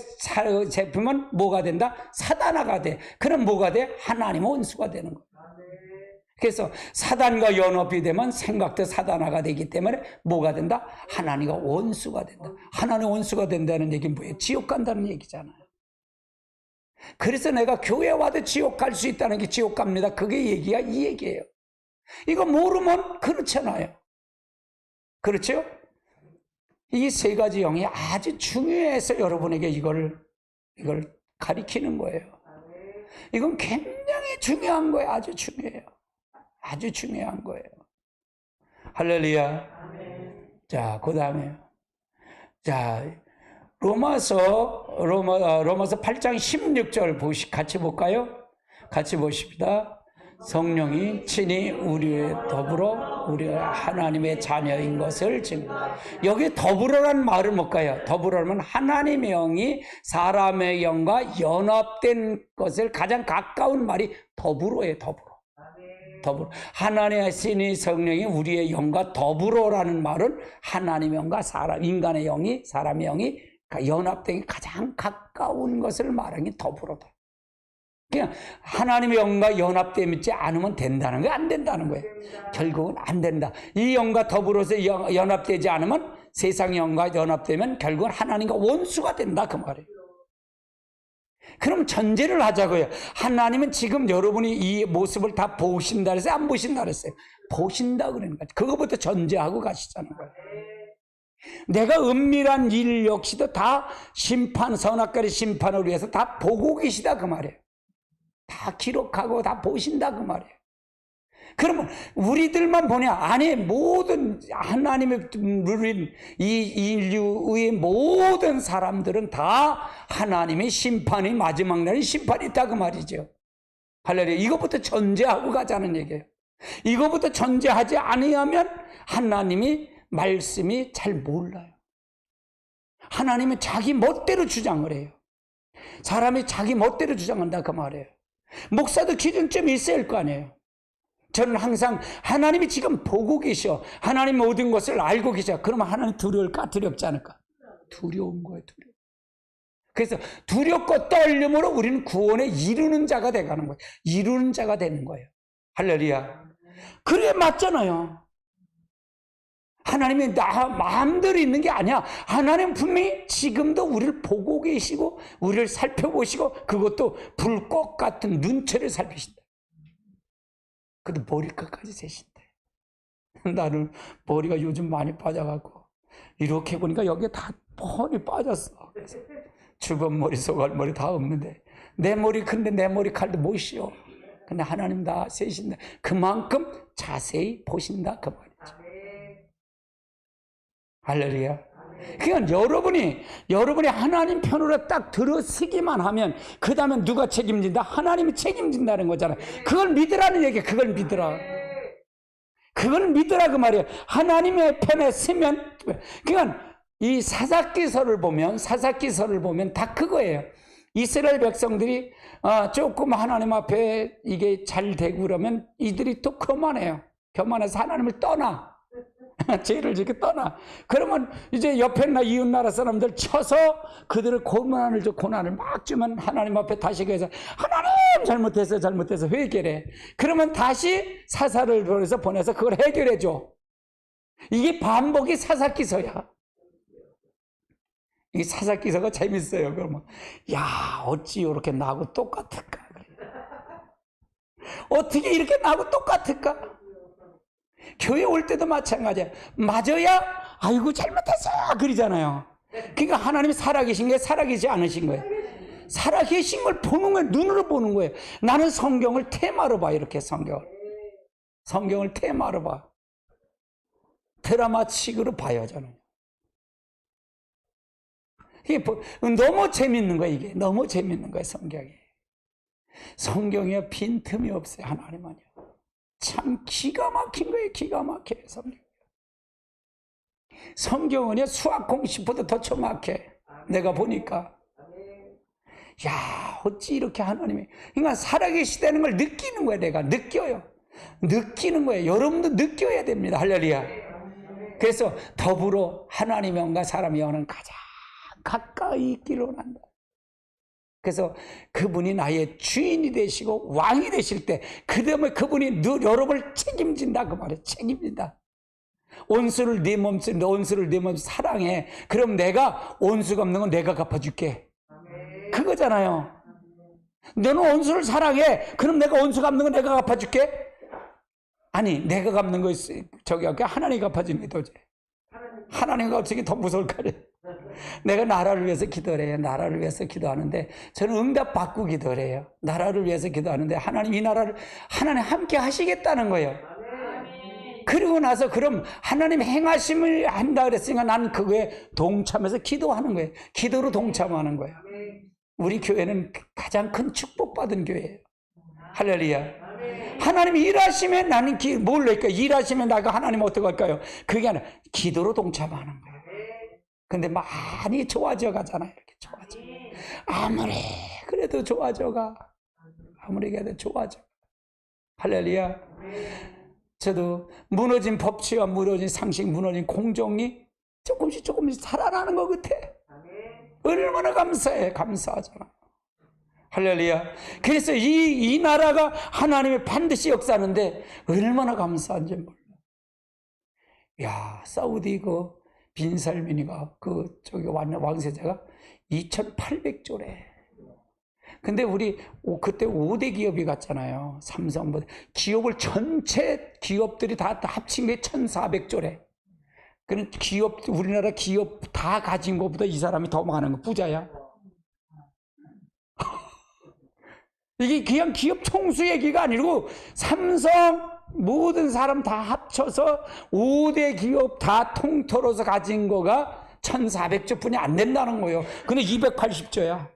제품은 뭐가 된다? 사단화가 돼. 그럼 뭐가 돼? 하나님의 원수가 되는 거예요. 그래서 사단과 연합이 되면 생각도 사단화가 되기 때문에 뭐가 된다? 하나님과 원수가 된다. 하나님의 원수가 된다는 얘기는 뭐예요? 지옥 간다는 얘기잖아요. 그래서 내가 교회 와도 지옥 갈 수 있다는 게 지옥 갑니다. 그게 얘기가 이 얘기예요. 이거 모르면 그렇잖아요. 그렇죠? 이 세 가지 영이 아주 중요해서 여러분에게 이걸 가리키는 거예요. 이건 굉장히 중요한 거예요. 아주 중요해요. 아주 중요한 거예요. 할렐루야. 자, 그 다음에 자, 로마서 8장 16절 같이 볼까요? 같이 보십시다. 성령이 친히 우리의 더불어 우리가 하나님의 자녀인 것을 증거. 여기 더불어란 말은 뭘까요? 더불어면 하나님의 영이 사람의 영과 연합된 것을 가장 가까운 말이 더불어예요. 더불어. 하나님의 신이 성령이 우리의 영과 더불어라는 말은 하나님의 영과 인간의 영이 사람의 영이 연합된 가장 가까운 것을 말하는 게 더불어다. 그냥 하나님의 영과 연합되지 않으면 된다는 거예요? 안 된다는 거예요? 결국은 안 된다. 이 영과 더불어서 연합되지 않으면 세상 영과 연합되면 결국은 하나님과 원수가 된다 그 말이에요. 그럼 전제를 하자고요. 하나님은 지금 여러분이 이 모습을 다 보신다 그랬어요? 안 보신다 그랬어요? 보신다 그러는 거죠. 그거부터 전제하고 가시자는 거예요. 내가 은밀한 일 역시도 다 선악과의 심판을 위해서 다 보고 계시다 그 말이에요. 다 기록하고 다 보신다 그 말이에요. 그러면 우리들만 보냐? 아니, 모든 하나님의 누린 이 인류의 모든 사람들은 다 하나님의 심판이 마지막 날에 심판이 있다 그 말이죠. 할렐루야. 이것부터 전제하고 가자는 얘기예요. 이것부터 전제하지 않으면 하나님이 말씀이 잘 몰라요. 하나님은 자기 멋대로 주장을 해요. 사람이 자기 멋대로 주장한다 그 말이에요. 목사도 기준점이 있어야 할 거 아니에요. 저는 항상 하나님이 지금 보고 계셔. 하나님 모든 것을 알고 계셔. 그러면 하나님 두려울까? 두렵지 않을까? 두려운 거예요. 두려워. 그래서 두렵고 떨림으로 우리는 구원에 이루는 자가 돼가는 거예요. 이루는 자가 되는 거예요. 할렐루야. 그래 맞잖아요. 하나님이 나 마음대로 있는 게 아니야. 하나님 분명히 지금도 우리를 보고 계시고 우리를 살펴보시고 그것도 불꽃 같은 눈초를 살피신다. 근데 머리끝까지 세신대. 나는 머리가 요즘 많이 빠져갖고 이렇게 보니까 여기에 다 뻔히 빠졌어. 그래서 주변 머리, 소갈머리 다 없는데 내 머리 큰데 내 머리칼도 못 씌워. 근데 하나님 다 세신다. 그만큼 자세히 보신다 그 말이죠. 할렐루야. 그러니까 여러분이 하나님 편으로 딱 들어서기만 하면 그 다음에 누가 책임진다? 하나님이 책임진다는 거잖아요. 그걸 믿으라는 얘기야. 그걸 믿으라. 그걸 믿으라 그 말이에요. 하나님의 편에 서면, 그러니까 이 사사기서를 보면 다 그거예요. 이스라엘 백성들이 조금 하나님 앞에 이게 잘 되고 그러면 이들이 또 교만해서 하나님을 떠나. 죄를 지게 떠나. 그러면 이제 옆에 이웃 나라 사람들 쳐서 그들을 고난을 막 주면 하나님 앞에 다시 가서 하나님 잘못해서 회개해. 그러면 다시 사사를 보내서 그걸 해결해 줘. 이게 반복이 사사기서야. 이 사사기서가 재밌어요. 그러면 야, 어찌 이렇게 나하고 똑같을까? 어떻게 이렇게 나하고 똑같을까? 교회 올 때도 마찬가지야. 맞아야 아이고 잘못했어 그러잖아요. 그러니까 하나님이 살아계신 게 살아계시지 않으신 거예요. 살아계신 걸 보는 거예요. 눈으로 보는 거예요. 나는 성경을 테마로 봐. 이렇게 성경을 테마로 봐. 드라마식으로 봐요. 저는 이게 너무 재밌는 거예요. 이게 너무 재밌는 거예요. 성경에 빈틈이 없어요. 하나님은요. 참 기가 막힌 거예요. 기가 막혀요. 성경은요 수학 공식보다 더 정확해. 내가 보니까 야, 어찌 이렇게 하나님이, 그러니까 살아계시다는 걸 느끼는 거예요. 내가 느끼는 거예요. 여러분도 느껴야 됩니다. 할렐루야. 그래서 더불어 하나님의 영과 사람의 영은 가장 가까이 있기를 원한다. 그래서 그분이 나의 주인이 되시고 왕이 되실 때 그 다음에 그분이 여러분을 책임진다 그 말이에요. 책임진다. 온수를 네 몸 사랑해. 그럼 내가 온수가 없는 건 내가 갚아줄게. 그거잖아요. 너는 온수를 사랑해. 그럼 내가 온수가 없는 건 내가 갚아줄게. 아니, 내가 갚는 거 저기 하나님이 갚아주는 게 도저히. 하나님과 어떻게 더 무서울까요? 내가 나라를 위해서 기도를 해요. 나라를 위해서 기도하는데 저는 응답 받고 기도를 해요. 나라를 위해서 기도하는데 하나님 이 나라를 하나님 함께 하시겠다는 거예요. 그리고 나서 그럼 하나님 행하심을 한다 그랬으니까 나는 그거에 동참해서 기도하는 거예요. 기도로 동참하는 거예요. 우리 교회는 가장 큰 축복받은 교회예요. 할렐루야. 하나님이 일하시면 나는 뭘 할까요? 일하시면 나가 하나님 어떻게 할까요? 그게 아니라 기도로 동참하는 거예요. 근데 많이 좋아져 가잖아요. 이렇게 좋아져. 아무리 그래도 좋아져가. 아무리 그래도 좋아져. 할렐루야. 저도 무너진 법치와 무너진 상식, 무너진 공정이 조금씩 살아나는 것 같아. 얼마나 감사하잖아. 할렐루야. 그래서 이 나라가 하나님의 반드시 역사하는데 얼마나 감사한지 몰라. 야, 사우디 빈살민이가 저기 왕세자가 2,800조래. 근데 우리 그때 5대 기업이 갔잖아요. 삼성보다. 전체 기업들이 다 합친 게 1,400조래. 그런 우리나라 기업 다 가진 것보다 이 사람이 더 많은 거 부자야. 이게 그냥 기업 총수 얘기가 아니고 삼성 모든 사람 다 합쳐서 5대 기업 다 통틀어서 가진 거가 1,400조 뿐이 안 된다는 거예요. 근데 280조야.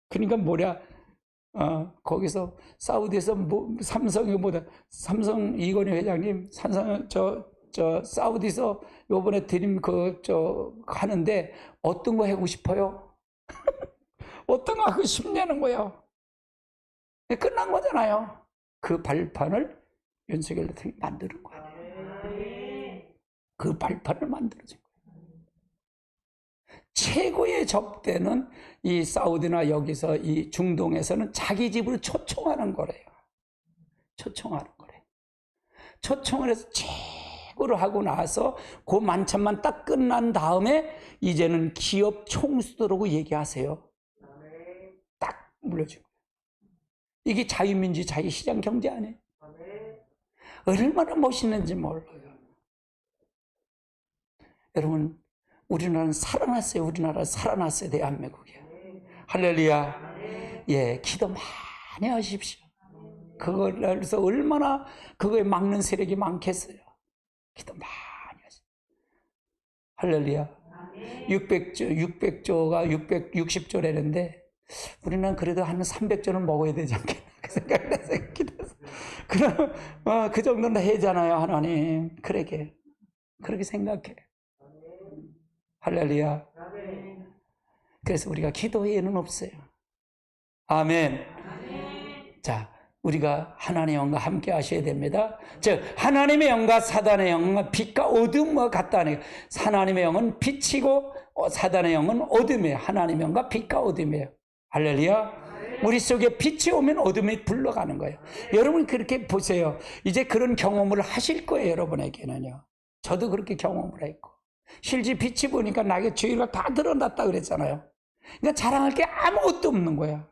그러니까 거기서 사우디에서 삼성 이건희 회장님, 사우디에서 요번에 드림 하는데 어떤 거 하고 싶어요? 어떤 거 하고 싶냐는 거예요. 끝난 거잖아요. 그 발판을 윤석열 대통령이 만드는 거 아니에요. 그 발판을 만들어준 거예요. 최고의 적대는 이 사우디나 여기서 이 중동에서는 자기 집으로 초청하는 거래요. 초청을 해서 최고로 하고 나서 그 만찬만 딱 끝난 다음에 이제는 기업 총수들하고 얘기하세요. 딱 물려준 거예요. 이게 자유민주, 자유시장 경제 아니에요? 얼마나 멋있는지 몰라요. 여러분, 우리나라는 살아났어요. 대한민국이. 할렐루야. 예, 기도 많이 하십시오. 그래서 얼마나 그거에 막는 세력이 많겠어요. 기도 많이 하십시오. 할렐루야. 600조가 660조라는데 우리는 그래도 한 300조는 먹어야 되지 않겠나 그 생각을 해서 기도해서 그럼 그 정도는 해잖아요, 하나님. 그렇게 생각해. 할렐루야. 그래서 우리가 기도 외에는 없어요. 아멘. 자, 우리가 하나님의 영과 함께 하셔야 됩니다. 즉 하나님의 영과 사단의 영은 빛과 어둠과 같다는, 하나님의 영은 빛이고 사단의 영은 어둠이에요. 하나님의 영과 빛과 어둠이에요. 할렐루야. 우리 속에 빛이 오면 어둠이 불러가는 거예요. 여러분 그렇게 보세요. 이제 그런 경험을 하실 거예요. 여러분에게는요. 저도 그렇게 경험을 했고, 실제 빛이 보니까 나에게 죄가 다 드러났다 그랬잖아요. 그러니까 자랑할 게 아무것도 없는 거야.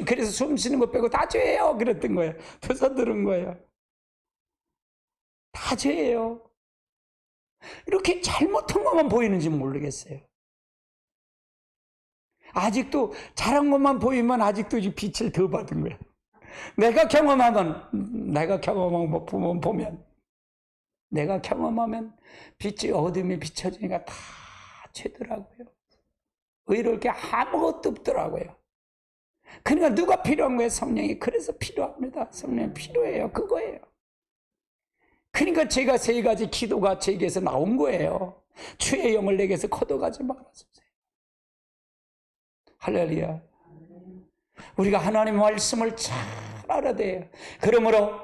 그래서 숨 쉬는 것 빼고 다 죄예요 그랬던 거예요. 도서 들은 거예요. 다 죄예요. 이렇게 잘못한 것만 보이는지 모르겠어요. 아직도 잘한 것만 보이면 아직도 이 빛을 더 받은 거야. 내가 경험하면 빛이 어둠이 비춰지니까 다 죄더라고요. 의로울 게 아무것도 없더라고요. 그러니까 누가 필요한 거예요? 성령이. 그래서 필요합니다. 성령이 필요해요. 그거예요. 그러니까 제가 세 가지 기도가 제게서 나온 거예요. 주의 영을 내게서 걷어가지 말아주세요. 할렐루야. 우리가 하나님의 말씀을 잘 알아야 돼요. 그러므로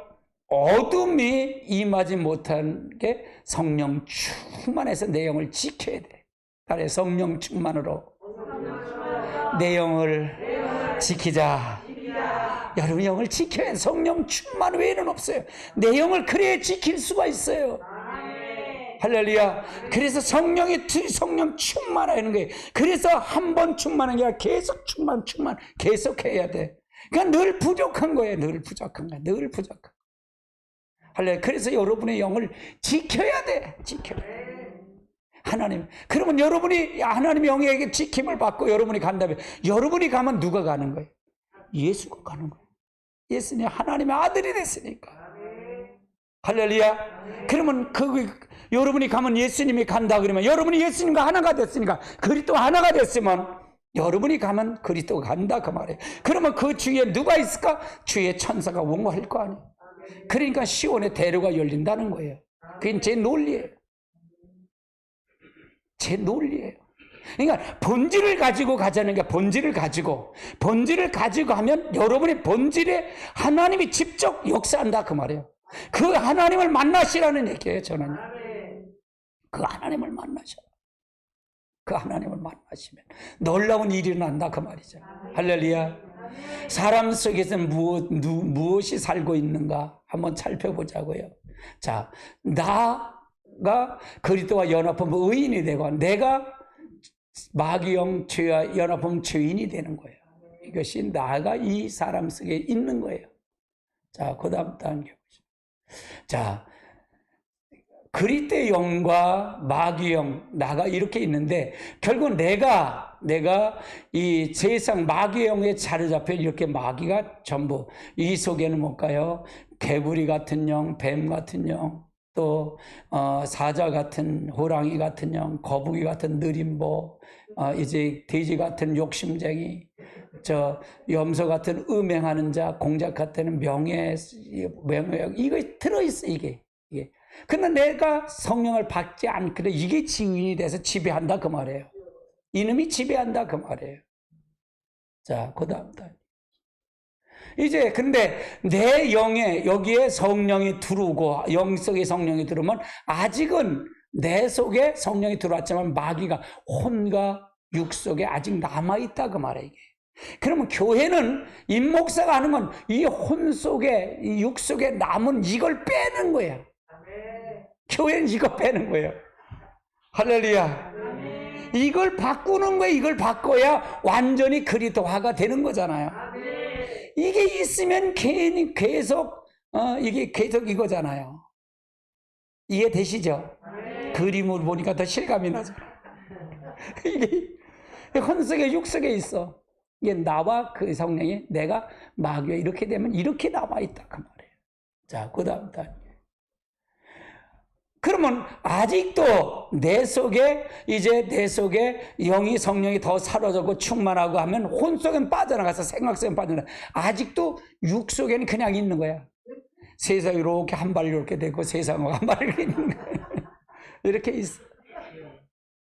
어둠이 임하지 못한 게 성령 충만해서 내 영을 지켜야 돼. 따라해, 성령 충만으로 내 영을 지키자. 여러분 영을 지켜야 돼. 성령 충만 외에는 없어요. 내 영을 그래야 지킬 수가 있어요. 할렐루야. 그래서 성령 충만하는 거예요. 그래서 한 번 충만한 게 아니라 계속 충만 계속 해야 돼. 그러니까 늘 부족한 거예요. 늘 부족한. 할렐루야. 그래서 여러분의 영을 지켜야 돼. 하나님. 그러면 여러분이 하나님의 영에게 지킴을 받고 여러분이 간다면, 여러분이 가면 누가 가는 거예요? 예수가 가는 거예요. 예수님 하나님의 아들이 됐으니까. 할렐루야. 그러면 여러분이 가면 예수님이 간다 그러면, 여러분이 예수님과 하나가 됐으니까, 그리스도 하나가 됐으면 여러분이 가면 그리스도가 간다 그 말이에요. 그러면 그 주위에 누가 있을까? 주의 천사가 원고할 거 아니에요. 그러니까 시온의 대로가 열린다는 거예요. 그게 제 논리예요. 그러니까 본질을 가지고 가자는 게, 본질을 가지고 하면 여러분의 본질에 하나님이 직접 역사한다 그 말이에요. 그 하나님을 만나시라는 얘기예요. 저는 그 하나님을 만나시면 놀라운 일이 일어난다 그 말이죠. 할렐루야. 사람 속에서는 무엇이 살고 있는가 한번 살펴보자고요. 자, 나가 그리스도와 연합하면 의인이 되고, 내가 마귀영 죄와 연합하면 죄인이 되는 거예요. 이것이 나가 이 사람 속에 있는 거예요. 자, 그 다음 단계. 자, 그리스도의 영과 마귀의 영, 나가 이렇게 있는데, 결국 내가 이 세상 마귀의 영에 자리잡혀 이렇게 마귀가 전부, 이 속에는 뭘까요? 개구리 같은 영, 뱀 같은 영, 또 사자 같은, 호랑이 같은 영, 거북이 같은 느림보, 이제 돼지 같은 욕심쟁이, 염소 같은 음행하는 자, 공작 같은 명예, 이거 들어있어, 이게. 근데 내가 성령을 받지 않거든, 이게 지인이 돼서 지배한다 그 말이에요. 이놈이 지배한다 그 말이에요. 자, 그 다음 단. 이제 근데 내 영에 여기에 성령이 들어오고, 영 속에 성령이 들어오면 아직은 내 속에 성령이 들어왔지만 마귀가, 혼과 육 속에 아직 남아있다 그 말이에요. 이게. 그러면 교회는 임목사가 하는 건 이 혼 속에, 이 육 속에 남은 이걸 빼는 거예요. 교회는 이거 빼는 거예요. 할렐루야. 이걸 바꾸는 거예요. 이걸 바꿔야 완전히 그리스도화가 되는 거잖아요. 이게 있으면 괜히 계속 이게 계속 이거잖아요. 이해되시죠? 그림을 보니까 더 실감이 나잖아요. 이게 혼속에 육속에 있어. 이게 나와 그 성령이, 내가 마귀와 이렇게 되면 이렇게 남아있다 그 말이에요. 자, 그 다음 단계. 그러면 아직도 내 속에 영이 성령이 더 사로잡고 충만하고 하면 혼 속엔 빠져나가서 생각 속엔 빠져나가. 아직도 육 속에는 그냥 있는 거야. 세상이 이렇게 한 발 이렇게 되고 세상하고 한 발 이렇게 있는 거야. 이렇게 있어.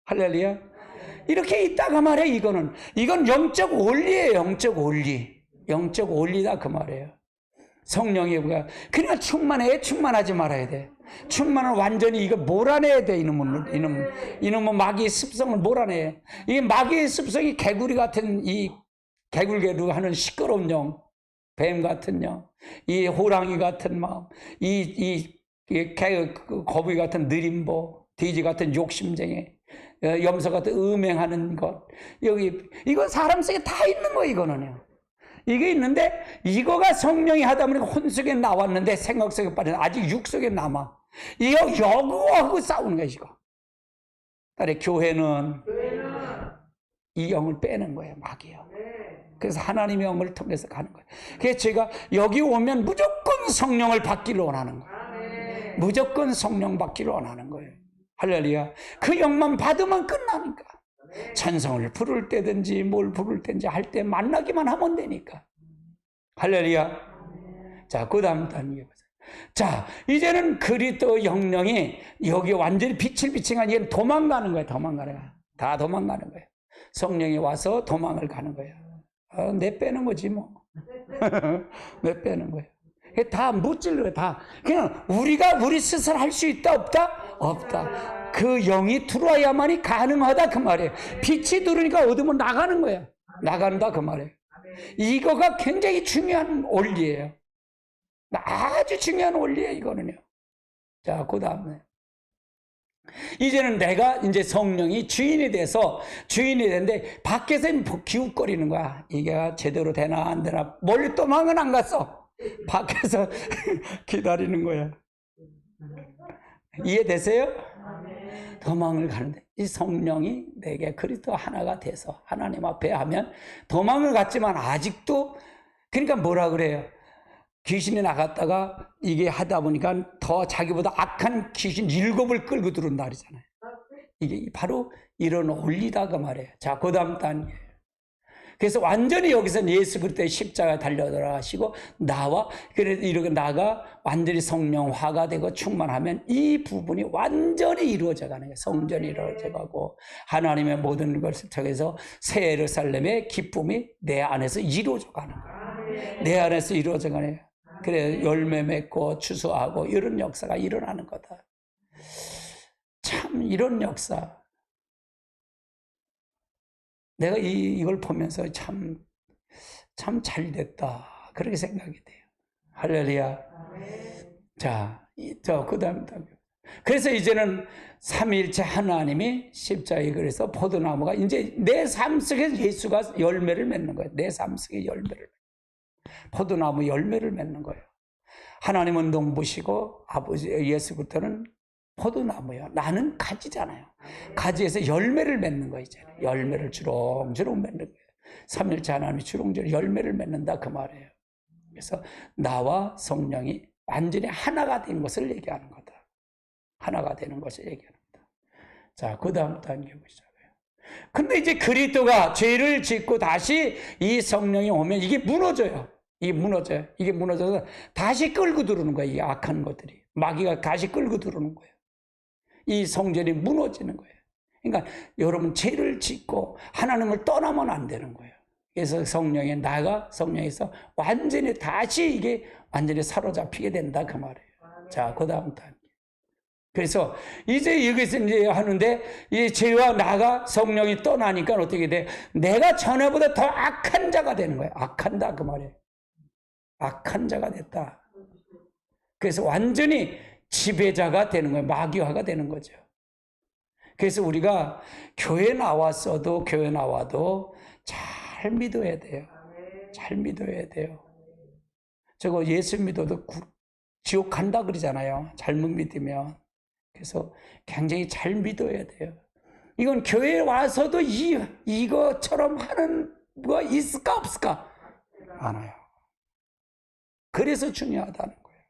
할렐루야. 이렇게 있다가 말이야. 이건 영적 원리예요. 영적 원리. 영적 원리다 그 말이에요. 성령이 뭐야? 그냥 충만하지 말아야 돼. 충만은 완전히 이거 몰아내야 돼. 이놈은 마귀의 습성을 몰아내. 이 마귀의 습성이 개구리 같은 이 개굴개로 하는 시끄러운 영, 뱀 같은 영, 이 호랑이 같은 마음, 거북이 같은 느림보, 돼지 같은 욕심쟁이, 염소 같은 음행하는 것. 이건 사람 속에 다 있는 거 이거는요. 이게 있는데 이거가 성령이 하다 보니까 혼 속에 나왔는데 생각 속에 빠져 아직 육 속에 남아. 이거 여구하고 싸우는 거야 이거. 그래 교회는 이 영을 빼는 거예요. 마귀요. 그래서 하나님의 영을 통해서 가는 거예요. 그래서 제가 여기 오면 무조건 성령을 받기를 원하는 거예요. 무조건 성령 받기를 원하는 거예요. 할렐루야. 그 영만 받으면 끝나니까. 찬송을 부를 때든지 뭘 부를 때든지 할 때 만나기만 하면 되니까. 할렐루야. 자, 그 다음 단계 보세요. 자, 이제는 그리스도 영령이 여기 완전히 빛을 비칭한 이게 도망가는 거예요. 다 도망가는 거예요. 성령이 와서 도망을 가는 거예요. 내빼는 거지 뭐. 내빼는 거예요. 다 무찔러요. 다 그냥 우리가 우리 스스로 할 수 있다 없다? 없다. 그 영이 들어와야만이 가능하다 그 말이에요. 빛이 들어오니까 어둠은 나가는 거야. 나간다 그 말이에요. 이거가 굉장히 중요한 원리예요. 아주 중요한 원리예요 이거는요. 자, 그 다음에 이제는 내가 이제 성령이 주인이 됐는데 밖에서 기웃거리는 거야. 이게 제대로 되나 안 되나. 멀리 도망은 안 갔어. 밖에서 기다리는 거야. 이해되세요? 도망을 가는데 이 성령이 내게 그리스도 하나가 돼서 하나님 앞에 하면 도망을 갔지만 아직도 그러니까 뭐라 그래요? 귀신이 나갔다가 이게 하다 보니까 더 자기보다 악한 귀신 7을 끌고 들어온 날이잖아요. 이게 바로 이런 원리다 그 말이에요. 자, 그 다음 단계. 그래서 완전히 여기서 예수 그리스도의 십자가에 달려들어가시고 이렇게 나가 완전히 성령화가 되고 충만하면 이 부분이 완전히 이루어져 가는 거예요. 성전이 이루어져 가고 하나님의 모든 것을 통해서 새 예루살렘의 기쁨이 내 안에서 이루어져 가는 거예요. 내 안에서 이루어져 가는 거예요. 그래 열매 맺고 추수하고 이런 역사가 일어나는 거다. 참 이런 역사. 내가 이걸 보면서 참 잘 됐다. 그렇게 생각이 돼요. 할렐루야. 자, 그 다음. 그래서 이제는 삼위일체 하나님이 십자가에 그래서 포도나무가 이제 내 삶 속에 예수가 열매를 맺는 거예요. 내 삶 속에 열매를. 포도나무 열매를 맺는 거예요. 하나님은 농부시고 아버지 예수 그리스도는 포도나무예요. 나는 가지잖아요. 가지에서 열매를 맺는 거 있잖아요. 열매를 주렁주렁 맺는 거예요. 삼일째 하나님이 주렁주렁 열매를 맺는다 그 말이에요. 그래서 나와 성령이 완전히 하나가 된 것을 얘기하는 거다. 하나가 되는 것을 얘기하는 거다. 자, 그 다음 단계 보시자고요. 근데 이제 그리스도가 죄를 짓고 다시 이 성령이 오면 이게 무너져요. 이게 무너져서 다시 끌고 들어오는 거예요. 이 악한 것들이. 마귀가 다시 끌고 들어오는 거예요. 이 성전이 무너지는 거예요. 그러니까 여러분 죄를 짓고 하나님을 떠나면 안 되는 거예요. 그래서 성령에서 완전히 다시 이게 완전히 사로잡히게 된다 그 말이에요. 자, 그 다음 단계. 그래서 이제 여기서 이제 하는데 이 죄와 나가 성령이 떠나니까 어떻게 돼? 내가 전에보다 더 악한 자가 되는 거예요. 악한다 그 말이에요. 악한 자가 됐다. 그래서 완전히 지배자가 되는 거예요. 마귀화가 되는 거죠. 그래서 우리가 교회 나와도 잘 믿어야 돼요. 잘 믿어야 돼요. 저거 예수 믿어도 지옥 간다 그러잖아요. 잘못 믿으면. 그래서 굉장히 잘 믿어야 돼요. 이건 교회에 와서도 이거처럼 하는 거 있을까 없을까? 많아요. 그래서 중요하다는 거예요.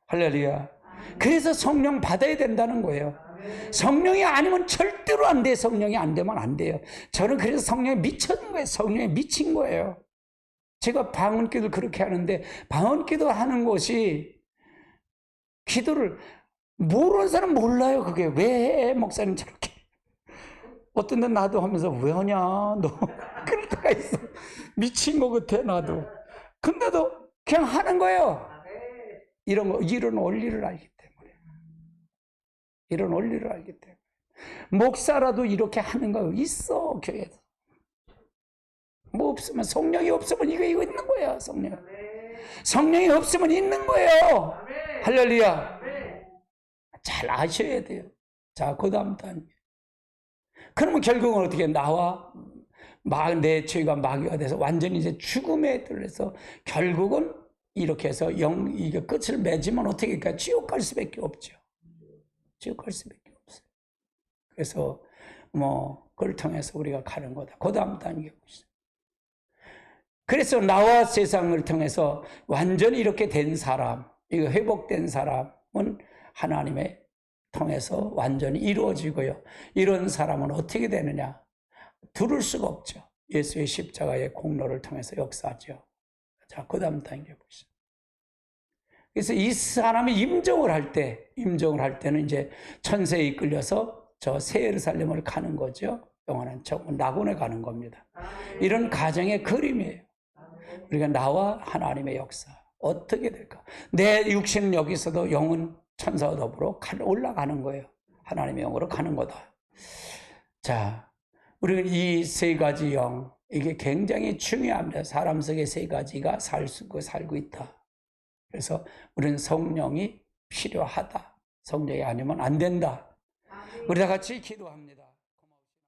할렐루야. 그래서 성령 받아야 된다는 거예요. 성령이 아니면 절대로 안 돼. 성령이 안 되면 안 돼요. 저는 그래서 성령에 미쳤는 거예요. 성령에 미친 거예요. 제가 방언기도를 그렇게 하는데, 방언기도 하는 것이 기도를 모르는 사람 몰라요. 그게 왜 목사님 저렇게, 어떤 데 나도 하면서 왜 하냐 너 그럴 때가 있어. 미친 거 같아 나도. 근데도 그냥 하는 거예요. 이런 원리를 알기 때문에. 이런 원리를 알기 때문에. 목사라도 이렇게 하는 거 있어, 교회에서. 뭐 없으면, 성령이 없으면 이거 있는 거야, 성령. 성령이 없으면 있는 거예요. 할렐루야. 잘 아셔야 돼요. 자, 그 다음 단계. 그러면 결국은 어떻게, 나와 내 죄가 마귀가 돼서 완전히 이제 죽음에 들려서 결국은 이렇게 해서 이게 끝을 맺으면 어떻게 할까? 지옥 갈 수밖에 없죠. 지옥 갈 수밖에 없어요. 그래서 그걸 통해서 우리가 가는 거다. 그 다음 단계 보시죠. 그래서 나와 세상을 통해서 완전히 이렇게 된 사람, 이거 회복된 사람은 하나님의 통해서 완전히 이루어지고요. 이런 사람은 어떻게 되느냐? 두를 수가 없죠. 예수의 십자가의 공로를 통해서 역사하죠. 자, 그 다음 단계 보시죠. 그래서 이 사람이 임종을 할 때는 이제 천세에 이끌려서 저 새 예루살렘을 가는 거죠. 영원한 천국 낙원에 가는 겁니다. 이런 가정의 그림이에요. 우리가 나와 하나님의 역사 어떻게 될까? 내 육신은 여기서도 영은 천사와 더불어 올라가는 거예요. 하나님의 영으로 가는 거다. 자, 우리는 이 세 가지 영, 이게 굉장히 중요합니다. 사람 속에 세 가지가 살고 있다. 그래서 우리는 성령이 필요하다. 성령이 아니면 안 된다. 우리 다 같이 기도합니다.